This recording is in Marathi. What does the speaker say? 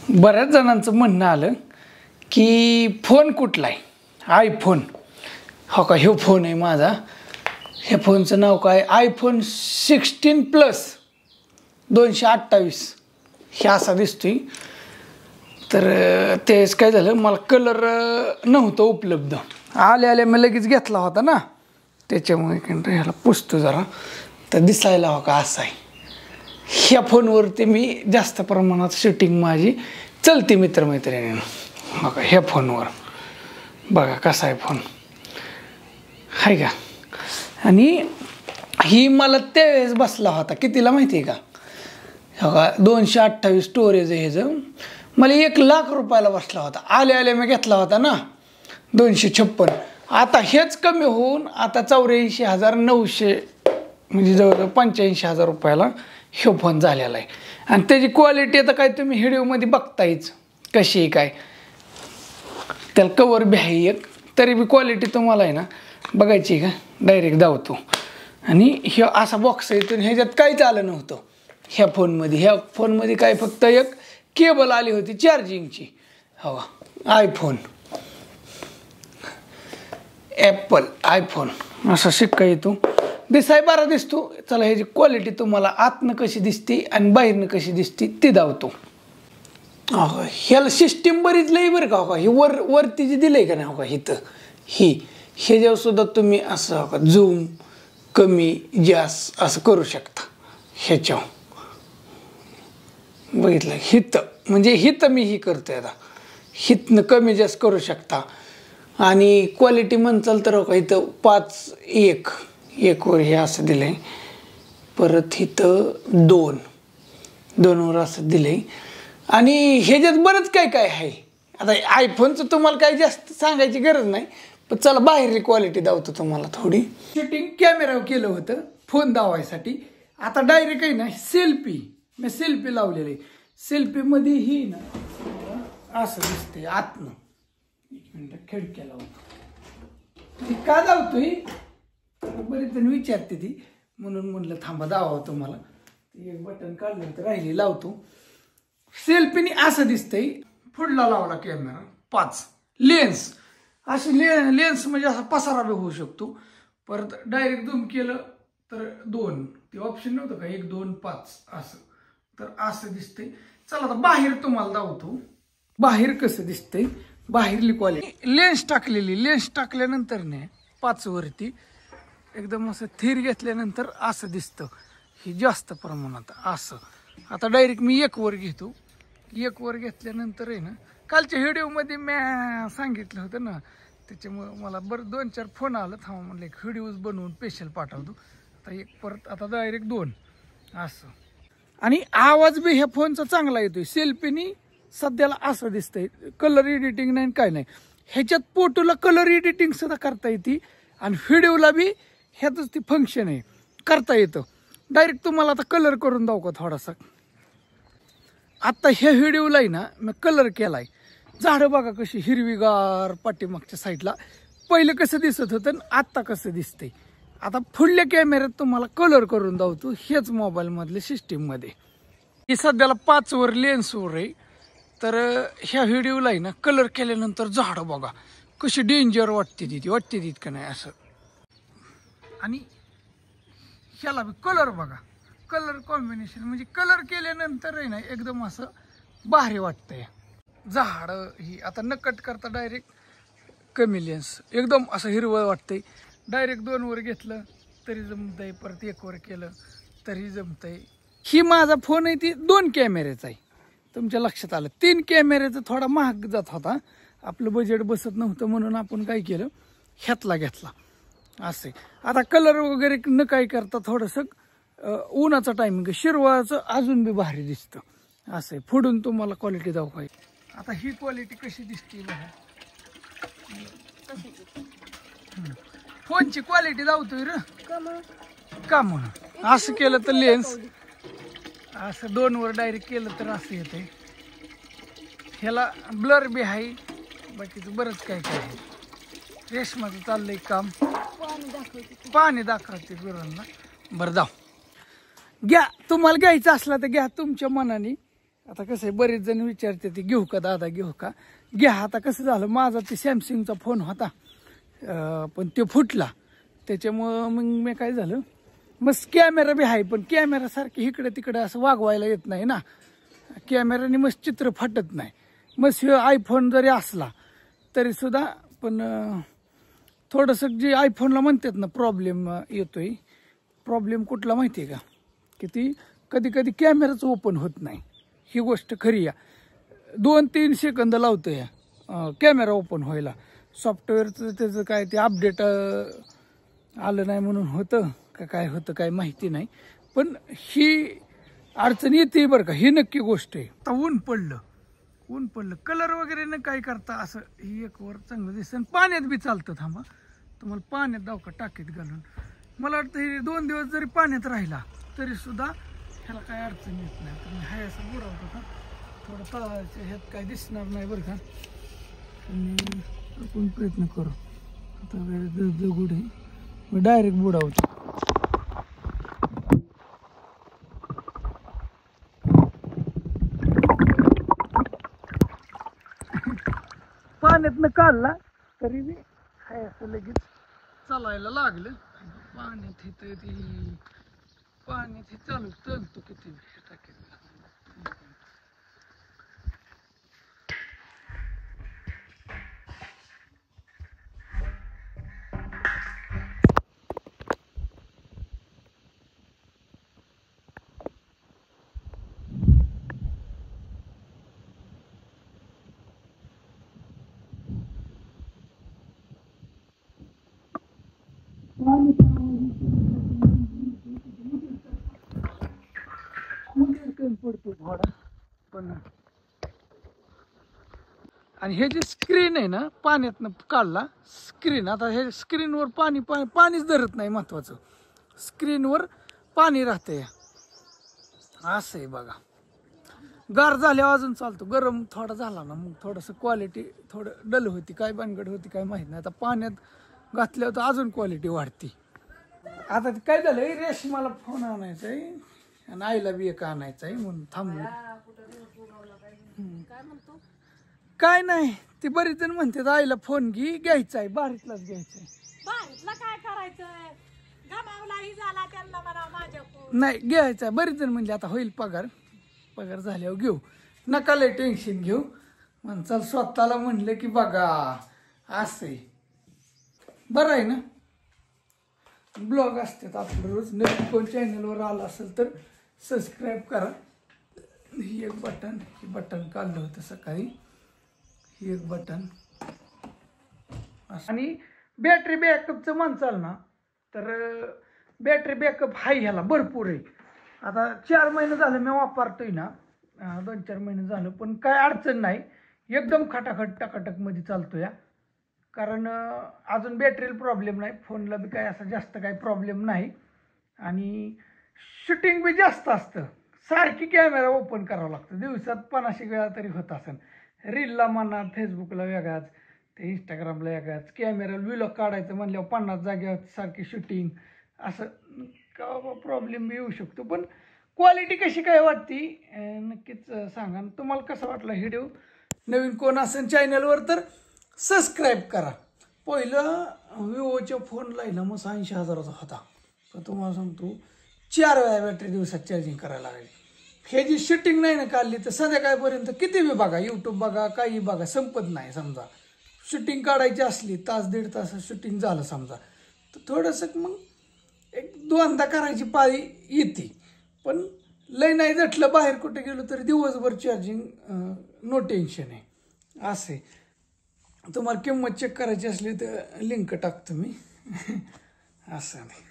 बऱ्याच जणांचं म्हणणं आलं की फोन कुठला आहे, आयफोन. हो का, ह्यो फोन आहे माझा. ह्या फोनचं नाव काय, आयफोन 16 प्लस 228 हे असा दिसतोय. तर तेच काय झालं, मला कलर नव्हतं उपलब्ध. आले मी लगेच घेतला होता ना, त्याच्यामुळे ह्याला पुसतो जरा तर दिसायला हो का असा आहे. ह्या फोनवरती मी जास्त प्रमाणात शूटिंग माझी चलती मित्रमैत्रिणींना. हो का, ह्या फोनवर बघा कसा आहे फोन, आहे का. आणि ही मला त्यावेळेस बसला होता कितीला माहिती आहे का, हो का 228 स्टोरेज आहे ह्याचं. मला 1,00,000 रुपयाला बसला होता. आले मी घेतला होता ना 256. आता हेच कमी होऊन आता 84,900 म्हणजे जवळजवळ 85,000 रुपयाला ह्यो फोन झालेला आहे. आणि त्याची क्वालिटी आता काय तुम्ही व्हिडिओमध्ये बघतायच कशी आहे काय. त्याला कवर बी आहे एक, तरी बी क्वालिटी तुम्हाला आहे ना बघायची का. डायरेक्ट धावतो आणि ह्या असा बॉक्स आहे. तर ह्याच्यात काहीच आलं नव्हतं ह्या फोनमध्ये काय फक्त एक केबल आली होती चार्जिंगची. हो आयफोन, ॲपल आयफोन असा शिक्का येतो. दिसाय बरा दिसतो. चला ह्याची क्वालिटी तुम्हाला आतनं कशी दिसते आणि बाहेरनं कशी दिसते ती धावतो. ह्याला सिस्टीम बरीच लई बरं का. हो का, ही वरती जी दिलं आहे का नाही, हो का इथं ह्याच्यावर सुद्धा तुम्ही असं हो का झूम कमी जास्त असं करू शकता. ह्याच्यावर बघितलं हिथं, म्हणजे हिथं मी ही करतोय आता, हिथनं कमी जास्त करू शकता. आणि क्वालिटी म्हणचाल तर हो का इथं 5:1 वर हे असं दिलं आहे. परत इथं 2 वर असं दिलं आहे. आणि ह्याच्यात बरंच काय आहे. आता आयफोनचं तुम्हाला काही जास्त सांगायची गरज नाही, पण चला बाहेरची क्वालिटी दावतो तुम्हाला थोडी. शूटिंग कॅमेरावर केलं होतं फोन दावायसाठी. आता डायरेक्ट आहे ना मी सेल्फी लावलेली आहे. सेल्फीमध्ये ही ना असं दिसतंय आतनं. एक मिनिट खिडक्या लावतो. ती का लावतोय बरेच जण विचारते ती, म्हणून म्हणलं थांबा दावा तुम्हाला. एक बटन काढलं तर राहिली लावतो. सेल्फीने असं दिसतंय. पुढला लावला कॅमेरा 5 लेन्स, अशी लेन्स म्हणजे असा पसारा बी होऊ शकतो. परत डायरेक्ट झूम केलं तर 2, ते ऑप्शन नव्हतं का 1 2 5 असं. तर असं दिसतंय. चला आता बाहेर तुम्हाला दावतो बाहेर कसं दिसतंय. बाहेरली क्वालिटी लेन्स टाकल्यानंतर ने 5 वरती एकदम असं थीर घेतल्यानंतर असं दिसतं. हे जास्त प्रमाणात असं. आता डायरेक्ट मी 1 वर घेतो. 1 वर घेतल्यानंतर आहे ना, कालच्या व्हिडिओमध्ये मी सांगितलं होतं ना, त्याच्यामुळं मला बरं 2-4 फोन आलं. थांबा म्हणलं एक व्हिडिओज बनवून स्पेशल पाठवतो. आता एक परत आता डायरेक्ट 2 असं. आणि आवाज बी ह्या फोनचा चांगला येतोय. सेल्फीनी सध्याला असं दिसतंय. कलर एडिटिंग नाही काय नाही. ह्याच्यात फोटोला कलर एडिटिंग सुद्धा करता येते आणि व्हिडिओला बी ह्यातच ती फंक्शन आहे, करता येतं. डायरेक्ट तुम्हाला आता कलर करून दाव का थोडासा. आता ह्या व्हिडिओला आहे ना मी कलर केलाय. झाडं बघा कशी हिरवीगार पाठीमागच्या साईडला. पहिलं कसं दिसत होतं आत्ता कसं दिसतंय. आता पुढल्या कॅमेऱ्यात तुम्हाला कलर करून दावतो हेच मोबाईल मधल्या सिस्टीम मध्ये. ही सध्याला 5 वर लेन्सवर आहे. तर ह्या व्हिडिओला आहे ना कलर केल्यानंतर झाडं बघा कशी डेंजर वाटते का नाही असं. आणि ह्याला बी कलर बघा, कलर कॉम्बिनेशन म्हणजे कलर केल्यानंतर आहे ना एकदम असं भारी वाटतंय. झाडं ही आता न कट करता डायरेक्ट कमी लेन्स एकदम असं हिरवं वाटतंय. डायरेक्ट 2 वर घेतलं तरी जमतंय, परत 1 वर केलं तरी जमतंय. ही माझा फोन आहे ती 2 कॅमेऱ्याचा आहे. तुमच्या लक्षात आलं. 3 कॅमेऱ्याचा थोडा महाग जात होता, आपलं बजेट बसत नव्हतं म्हणून आपण काय केलं ह्यातला घेतला असे. आता कलर वगैरे न काय करता थोडंसं उन्हाचा टायमिंग शिरवाचं अजून बी भारी दिसतं असं. फोडून तुम्हाला क्वालिटी दाखवाय. आता ही क्वालिटी कशी दिसते बघा. फोनची क्वालिटी दावतोय र का म्हणून असं केलं तर लेन्स असं 2 वर डायरेक्ट केलं तर असं येते. ह्याला ब्लर बी आहे, बाकीचं बरंच काय आहे. रेशमाचं चाललंय काम, पाणी दाखवते गुरांना. बरं जाऊ घ्या, तुम्हाला घ्यायचं असला तर घ्या तुमच्या मनाने. आता कसं आहे, बरेच जण विचारते ते घेऊ का दादा घेऊ का. घ्या. आता कसं झालं, माझा ते सॅमसंगचा फोन होता पण तो फुटला. त्याच्यामुळं मग मी काय झालं, मस्त कॅमेरा बी आहे पण कॅमेरासारखी इकडे तिकडे असं वागवायला येत नाही ना. कॅमेऱ्याने मस्त चित्र फाटत नाही. मस्त आयफोन जरी असला तरी सुद्धा पण थोडंसं जे आयफोनला म्हणतात ना प्रॉब्लेम येतोय. प्रॉब्लेम कुठला माहिती आहे का, की ती कधी कधी कॅमेराच ओपन होत नाही. ही गोष्ट खरी आहे. 2-3 सेकंद लावतो या कॅमेरा ओपन व्हायला. सॉफ्टवेअरचं त्याचं काय ते अपडेट आलं नाही म्हणून होतं का काय होतं काय माहिती नाही. पण ही अडचण येते बरं का, ही नक्की गोष्ट आहे. आता ऊन पडलं कलर वगैरे न काय करता असं ही एक वर चांगलं दिसतं. पाण्यात बी चालतं. थांबा तुम्हाला पाण्यात दाव का टाकीत घालून. मला वाटतं हे 2 दिवस जरी पाण्यात राहिला तरी सुद्धा ह्याला काय अडचण येत नाही. तर मी हाय असं बुडावतो का थोडं तळाच्या ह्यात काय दिसणार नाही बरं का. आपण प्रयत्न करू. आता दगड आहे मी डायरेक्ट बुडावतो. पाण्यातनं काढला तरी बी हाय असं लगेच चालायला लागलं. पाण्यात इथं ती पाण्यात हे चालू चालतो किती टाकेल. पडतो थोडा पण. आणि हे जे स्क्रीन आहे ना पाण्यातनं काढला स्क्रीन. आता हे स्क्रीनवर पाणीच धरत नाही. महत्वाचं स्क्रीनवर पाणी राहतं या असं आहे बघा. गार झाल्यावर अजून चालतो. गरम थोडा झाला ना मग थोडंसं क्वालिटी थोडं डल होती. काय भानगड होती काय माहीत नाही. आता पाण्यात घातल्यावर तर अजून क्वालिटी वाढते. आता काय झालंय, रेशमाला फोन आणायचा आहे आणि आईला बी एक आणायचं आहे म्हणून थांबलो. काय नाही ते बरेच जण म्हणतात आईला फोन घ्यायचा आहे बारीतलाच घ्यायचा आहे. काय करायचं झाला त्यांना म्हणा माझ्या नाही घ्यायचा आहे. बरेच जण म्हणले आता होईल पगार झाल्यावर घेऊ. नका लय टेन्शन घेऊ म्हण. चल स्वतःला म्हणलं की बघा असं आहे. बरं आहे ना. ब्लॉग असतात आपलं रोज. नवीन कोण चॅनलवर आला असेल तर सबस्क्राईब करा. ही एक बटन, हे बटन काढलं होतं सकाळी. ही एक बटन. आणि बॅटरी बॅकअपचं म्हणचाल ना तर बॅटरी बॅकअप हाय ह्याला भरपूर आहे. आता 4 महिने झालं मी वापरतोय ना. 2-4 महिने झालं पण काय अडचण नाही. एकदम खटाखट टकाटक मध्ये चालतो या. कारण अजून बॅटरीला प्रॉब्लेम नाही. फोनला बी काय असं जास्त काही प्रॉब्लेम नाही. आणि शूटिंग बी जास्त असतं. सारखी कॅमेरा ओपन करावं लागतं. दिवसात 50 वेळा तरी होत असेल. रीलला म्हणा, फेसबुकला वेगळाच, ते इंस्टाग्रामला वेगळाच. कॅमेराला व्लॉग काढायचं म्हणल्यावर 50 जागेवर सारखी शूटिंग असं का प्रॉब्लेम बी येऊ शकतो. पण क्वालिटी कशी काय वाटती नक्कीच सांगा. तुम्हाला कसं वाटलं व्हिडिओ. नवीन कोण असेल चॅनलवर तर सबस्क्राईब करा. पहिलं विवोच्या फोनला आहे ना मग 80,000चा होता. तर तुम्हाला सांगतो 4 वेळा बॅटरी दिवसात चार्जिंग करायला लागली. हे जी शूटिंग नाही ना काढली तर संध्याकाळपर्यंत किती बी बघा, यूट्यूब बघा, काही बघा, संपत नाही. समजा शूटिंग काढायची असली 1-1.5 तास शूटिंग झालं समजा तर थोडंसं मग 1-2दा करायची पाळी येते. पण लय नाही जटलं बाहेर कुठे गेलो तरी दिवसभर चार्जिंग नो टेन्शन आहे असे. तुम्हाला किंमत चेक करायची असली तर लिंक टाकतो मी असं नाही.